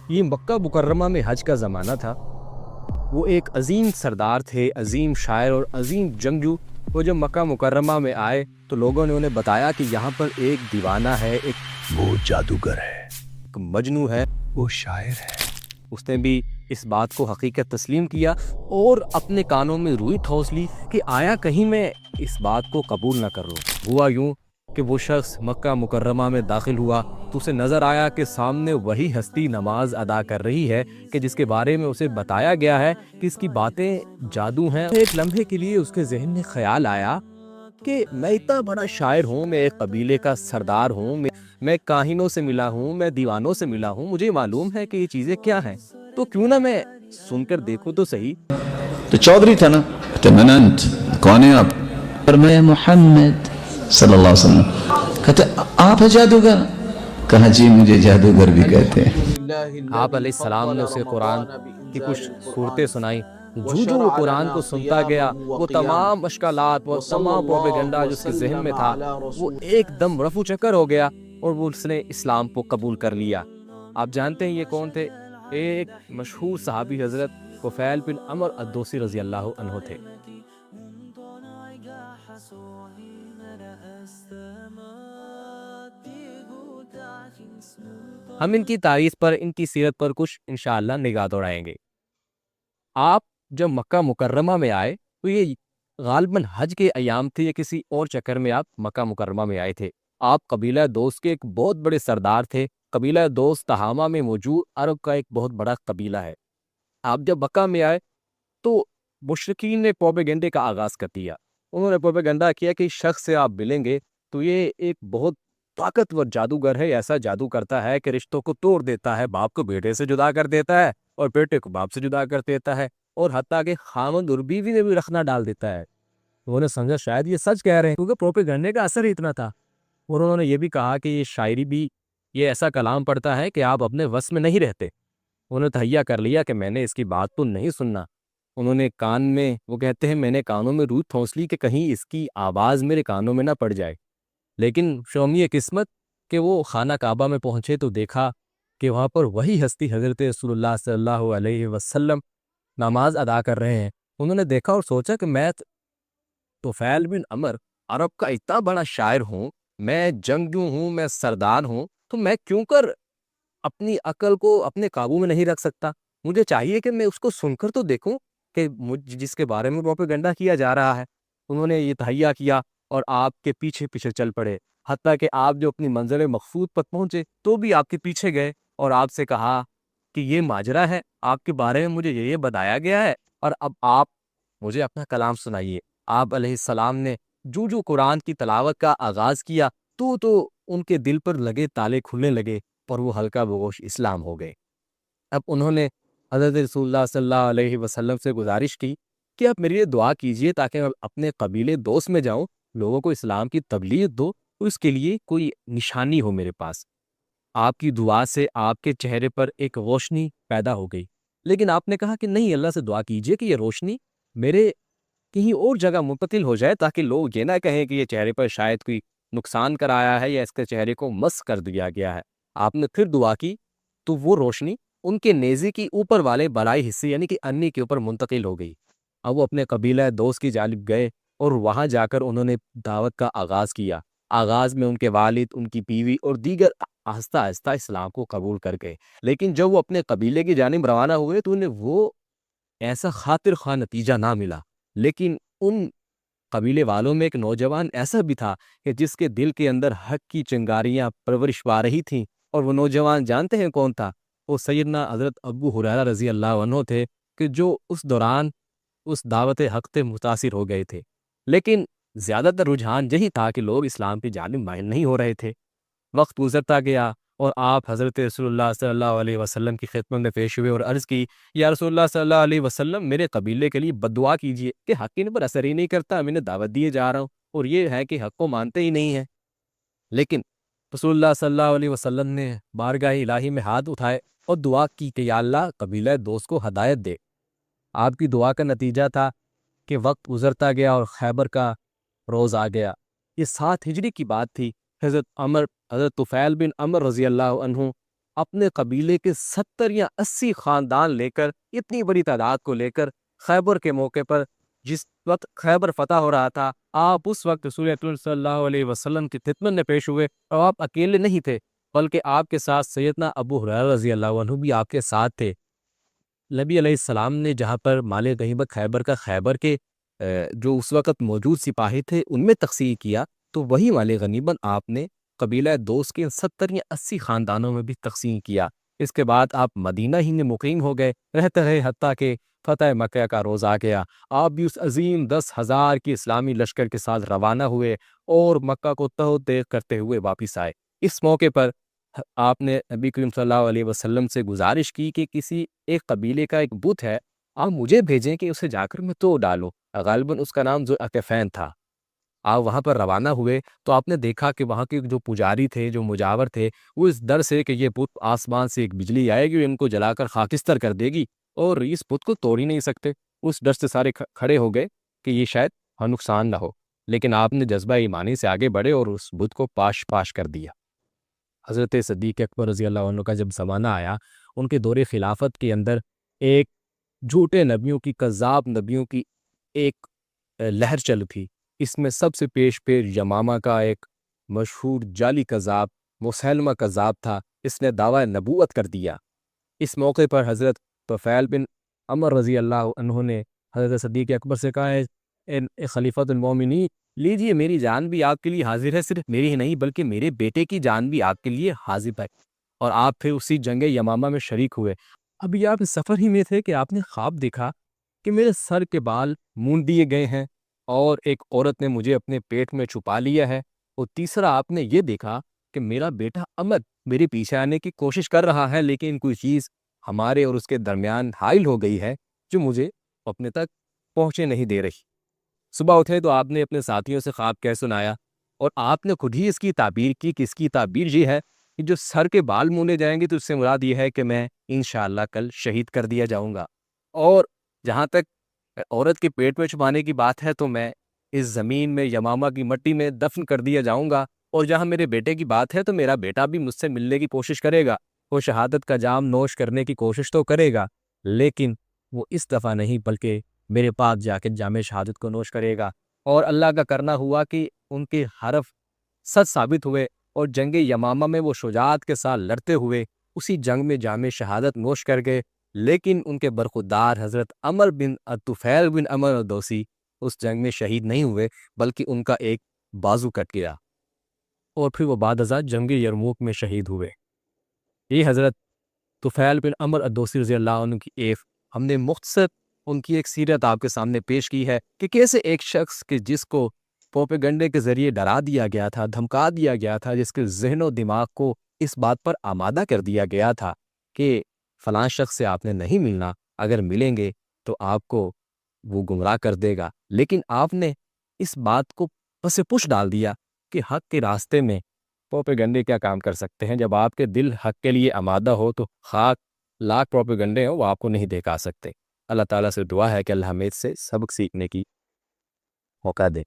یہ مکہ مکرمہ میں حج کا زمانہ تھا۔ وہ ایک عظیم سردار تھے، عظیم شاعر اور عظیم جنگجو۔ وہ جب مکہ مکرمہ میں آئے تو لوگوں نے انہیں بتایا کہ یہاں پر ایک دیوانہ ہے، ایک وہ جادوگر ہے، ایک مجنوں ہے، وہ شاعر ہے۔ اس نے بھی اس بات کو حقیقت تسلیم کیا اور اپنے کانوں میں روئی ٹھوس لی کہ آیا کہیں میں اس بات کو قبول نہ کر لوں۔ ہوا یوں کہ وہ شخص مکہ مکرمہ میں داخل ہوا تو اسے نظر آیا کہ سامنے وہی ہستی نماز ادا کر رہی ہے کہ جس کے بارے میں اسے بتایا گیا ہے کہ اس کی باتیں جادو ہیں۔ ایک لمحے کے لیے اس کے ذہن میں خیال آیا کہ میں اتنا بڑا شاعر ہوں، میں ایک قبیلے کا سردار ہوں، میں کاہنوں سے ملا ہوں، میں دیوانوں سے ملا ہوں، مجھے معلوم ہے کہ یہ چیزیں کیا ہیں، تو کیوں نہ میں سن کر دیکھوں تو صحیح۔ تو چودھری تھا نا، کہتے من انت، کون ہیں آپ؟ فرمایا محمد صلی اللہ علیہ وسلم۔ کہتے آپ ہیں جادوگر؟ کہا جی مجھے جادوگر بھی کہتے ہیں۔ آپ علیہ السلام نے اسے قرآن کی کچھ صورتیں سنائیں۔ جو وہ قرآن کو سنتا گیا، وہ تمام اشکالات، وہ تمام پروپیگنڈا جو اس کے ذہن میں تھا، وہ ایک دم رفو چکر ہو گیا اور وہ اس نے اسلام کو قبول کر لیا۔ آپ جانتے ہیں یہ کون تھے؟ ایک مشہور صحابی حضرت طفیل بن عمر الدوسی رضی اللہ عنہ تھے۔ ہم ان کی تاریخ پر، ان کی سیرت پر کچھ انشاءاللہ نگاہ دوڑائیں گے۔ آپ جب مکہ مکرمہ میں آئے تو یہ غالباً حج کے ایام تھے یا کسی اور چکر میں آپ مکہ مکرمہ میں آئے تھے۔ آپ قبیلہ دوست کے ایک بہت بڑے سردار تھے۔ قبیلہ دوست تہامہ میں موجود عرب کا ایک بہت بڑا قبیلہ ہے۔ آپ جب مکہ میں آئے تو مشرکین نے پروپیگنڈے کا آغاز کر دیا۔ انہوں نے پروپیگنڈا کیا کہ اس شخص سے آپ ملیں گے تو یہ ایک بہت طاقتور جادوگر ہے، ایسا جادو کرتا ہے کہ رشتوں کو توڑ دیتا ہے، باپ کو بیٹے سے جدا کر دیتا ہے اور بیٹے کو باپ سے جدا کر دیتا ہے، اور حتیٰ کہ خاوند اور بیوی میں بھی رخنا ڈال دیتا ہے۔ انہوں نے سمجھا شاید یہ سچ کہہ رہے ہیں کیونکہ پروپیگنڈے کا اثر ہی اتنا تھا۔ اور انہوں نے یہ بھی کہا کہ یہ شاعری بھی، یہ ایسا کلام پڑھتا ہے کہ آپ اپنے وس میں نہیں رہتے۔ انہوں نے تہیہ کر لیا کہ میں نے اس کی بات تو نہیں سننا۔ انہوں نے کان میں، وہ کہتے ہیں میں نے کانوں میں روح ٹھونس لی کہ کہیں اس کی آواز میرے کانوں میں نہ پڑ جائے۔ لیکن شومی قسمت کہ وہ خانہ کعبہ میں پہنچے تو دیکھا کہ وہاں پر وہی ہستی حضرت رسول اللہ صلی اللہ علیہ وسلم نماز ادا کر رہے ہیں۔ انہوں نے دیکھا اور سوچا کہ میں طفیل بن عمر عرب کا اتنا بڑا شاعر ہوں، میں جنگجو ہوں، میں سردار ہوں، تو میں کیوں کر اپنی عقل کو اپنے قابو میں نہیں رکھ سکتا؟ مجھے چاہیے کہ میں اس کو سن کر تو دیکھوں کہ جس کے بارے میں پروپیگنڈا کیا جا رہا ہے۔ انہوں نے یہ تہیہ کیا اور آپ کے پیچھے پیچھے چل پڑے، حتیٰ کہ آپ جو اپنی منزل مقصود پر پہنچے تو بھی آپ کے پیچھے گئے اور آپ سے کہا کہ یہ ماجرا ہے، آپ کے بارے میں مجھے یہ بتایا گیا ہے اور اب آپ مجھے اپنا کلام سنائیے۔ آپ علیہ السلام نے جو قرآن کی تلاوت کا آغاز کیا تو ان کے دل پر لگے تالے کھلنے لگے اور وہ ہلکا بگوش اسلام ہو گئے۔ اب انہوں نے حضرت رسول اللہ صلی اللہ علیہ وسلم سے گزارش کی کہ آپ میرے لیے دعا کیجئے تاکہ میں اپنے قبیلے دوست میں جاؤں، لوگوں کو اسلام کی تبلیغ دو، تو اس کے لیے کوئی نشانی ہو میرے پاس۔ آپ کی دعا سے آپ کے چہرے پر ایک روشنی پیدا ہو گئی، لیکن آپ نے کہا کہ نہیں، اللہ سے دعا کیجئے کہ یہ روشنی میرے کہیں اور جگہ منتقل ہو جائے تاکہ لوگ یہ نہ کہیں کہ یہ چہرے پر شاید کوئی نقصان کرایا ہے یا اس کے چہرے کو مس کر دیا گیا ہے۔ آپ نے پھر دعا کی تو وہ روشنی ان کے نیزے کی اوپر والے بالائی حصے یعنی کہ انی کے اوپر منتقل ہو گئی۔ اب وہ اپنے قبیلہ دوست کی جانب گئے اور وہاں جا کر انہوں نے دعوت کا آغاز کیا۔ آغاز میں ان کے والد، ان کی بیوی اور دیگر آہستہ آہستہ اسلام کو قبول کر گئے، لیکن جب وہ اپنے قبیلے کی جانب روانہ ہوئے تو انہیں وہ ایسا خاطر خواہ نتیجہ نہ ملا۔ لیکن ان قبیلے والوں میں ایک نوجوان ایسا بھی تھا کہ جس کے دل کے اندر حق کی چنگاریاں پرورش پا رہی تھیں، اور وہ نوجوان جانتے ہیں کون تھا؟ وہ سیدنا حضرت ابو ہریرہ رضی اللہ عنہ تھے کہ جو اس دوران اس دعوت حق سے متاثر ہو گئے تھے۔ لیکن زیادہ تر رجحان یہی تھا کہ لوگ اسلام کی جانب مائل نہیں ہو رہے تھے۔ وقت گزرتا گیا اور آپ حضرت رسول اللہ صلی اللہ علیہ وسلم کی خدمت میں پیش ہوئے اور عرض کی، یا رسول اللہ صلی اللہ علیہ وسلم میرے قبیلے کے لیے بد دعا کیجیے کہ حق ان پر اثر ہی نہیں کرتا، میں نے دعوت دیے جا رہا ہوں اور یہ ہے کہ حق کو مانتے ہی نہیں ہیں۔ لیکن رسول اللہ صلی اللہ علیہ وسلم نے بارگاہ الہی میں ہاتھ اٹھائے اور دعا کی کہ یا اللہ قبیلہ دوست کو ہدایت دے۔ آپ کی دعا کا نتیجہ تھا کہ وقت گزرتا گیا اور خیبر کا روز آ گیا۔ یہ 7 ہجری کی بات تھی۔ حضرت طفیل بن عمر رضی اللہ عنہ اپنے قبیلے کے 70 یا 80 خاندان لے کر، اتنی بڑی تعداد کو لے کر خیبر کے موقع پر، جس وقت خیبر فتح ہو رہا تھا، آپ اس وقت رسول اکرم صلی اللہ علیہ وسلم کی خدمت میں پیش ہوئے، اور آپ اکیلے نہیں تھے بلکہ آپ کے ساتھ سیدنا ابو ہریرہ رضی اللہ عنہ بھی آپ کے ساتھ تھے۔ نبی علیہ السلام نے جہاں پر مال غنیمت خیبر کا خیبر کے جو اس وقت موجود سپاہی تھے ان میں تقسیم کیا، تو وہی مال غنیمت آپ نے قبیلہ دوست کے 70 یا 80 خاندانوں میں بھی تقسیم کیا۔ اس کے بعد آپ مدینہ ہی میں مقیم ہو گئے، رہتے رہے حتیٰ کہ فتح مکہ کا روز آ گیا۔ آپ بھی اس عظیم 10,000 کی اسلامی لشکر کے ساتھ روانہ ہوئے اور مکہ کو تہ و تیغ کرتے ہوئے واپس آئے۔ اس موقع پر آپ نے نبی کریم صلی اللہ علیہ وسلم سے گزارش کی کہ کسی ایک قبیلے کا ایک بت ہے، آپ مجھے بھیجیں کہ اسے جا کر میں توڑ ڈالوں۔ غالباً اس کا نام ذوالعقفین تھا۔ آپ وہاں پر روانہ ہوئے تو آپ نے دیکھا کہ وہاں کے جو پجاری تھے، جو مجاور تھے، وہ اس ڈر سے کہ یہ بت آسمان سے ایک بجلی آئے گی، ان کو جلا کر خاکستر کر دے گی اور اس بت کو توڑ ہی نہیں سکتے، اس ڈر سے سارے کھڑے ہو گئے کہ یہ شاید نقصان نہ ہو۔ لیکن آپ نے جذبہ ایمانی سے آگے بڑھے اور اس بت کو پاش پاش کر دیا۔ حضرت صدیق اکبر رضی اللہ عنہ کا جب زمانہ آیا، ان کے دور خلافت کے اندر ایک جھوٹے نبیوں کی، کذاب نبیوں کی ایک لہر چل تھی۔ اس میں سب سے پیش یمامہ کا ایک مشہور جعلی کذاب مسیلمہ کذاب تھا۔ اس نے دعویٰ نبوت کر دیا۔ اس موقع پر حضرت طفیل بن عمر رضی اللہ عنہ نے حضرت صدیق اکبر سے کہا ہے، اے خلیفۃ المومنین، لیجئے میری جان بھی آپ کے لیے حاضر ہے، صرف میری ہی نہیں بلکہ میرے بیٹے کی جان بھی آپ کے لیے حاضر ہے۔ اور آپ پھر اسی جنگ یمامہ میں شریک ہوئے۔ ابھی آپ اس سفر ہی میں تھے کہ آپ نے خواب دیکھا کہ میرے سر کے بال مونڈ دیے گئے ہیں اور ایک عورت نے مجھے اپنے پیٹ میں چھپا لیا ہے، اور تیسرا آپ نے یہ دیکھا کہ میرا بیٹا امد میرے پیچھے آنے کی کوشش کر رہا ہے، لیکن کوئی چیز ہمارے اور اس کے درمیان حائل ہو گئی ہے جو مجھے اپنے تک پہنچے نہیں دے رہی۔ صبح اٹھے تو آپ نے اپنے ساتھیوں سے خواب کہہ سنایا، اور آپ نے خود ہی اس کی تعبیر کی کہ اس کی تعبیر یہ ہے کہ جو سر کے بال مونڈے جائیں گے تو اس سے مراد یہ ہے کہ میں انشاءاللہ کل شہید کر دیا جاؤں گا، اور جہاں تک عورت کے پیٹ میں چھپانے کی بات ہے تو میں اس زمین میں یمامہ کی مٹی میں دفن کر دیا جاؤں گا، اور جہاں میرے بیٹے کی بات ہے تو میرا بیٹا بھی مجھ سے ملنے کی کوشش کرے گا، وہ شہادت کا جام نوش کرنے کی کوشش تو کرے گا، لیکن وہ اس دفعہ نہیں بلکہ میرے پاس جا کے جام شہادت کو نوش کرے گا۔ اور اللہ کا کرنا ہوا کہ ان کے حرف سچ ثابت ہوئے، اور جنگ یمامہ میں وہ شجاعت کے ساتھ لڑتے ہوئے اسی جنگ میں جام شہادت نوش کر گئے۔ لیکن ان کے برخودار حضرت عمر بن طفیل بن عمر الدوسی اس جنگ میں شہید نہیں ہوئے بلکہ ان کا ایک بازو کٹ گیا، اور پھر وہ بعد ازاں جنگ یرموک میں شہید ہوئے۔ یہ حضرت طفیل بن عمر الدوسی رضی اللہ عنہ کی ایک ہم نے مختصر ان کی ایک سیرت آپ کے سامنے پیش کی ہے کہ کیسے ایک شخص کے جس کو پروپیگنڈے کے ذریعے ڈرا دیا گیا تھا، دھمکا دیا گیا تھا، جس کے ذہن و دماغ کو اس بات پر آمادہ کر دیا گیا تھا کہ فلاں شخص سے آپ نے نہیں ملنا، اگر ملیں گے تو آپ کو وہ گمراہ کر دے گا، لیکن آپ نے اس بات کو پس پش ڈال دیا کہ حق کے راستے میں پروپیگنڈے کیا کام کر سکتے ہیں۔ جب آپ کے دل حق کے لیے آمادہ ہو تو خاک لاکھ پروپیگنڈے ہو، وہ آپ کو نہیں دکھا سکتے۔ اللہ تعالیٰ سے دعا ہے کہ اللہ ہمیں اس سے سبق سیکھنے کی موقع دے۔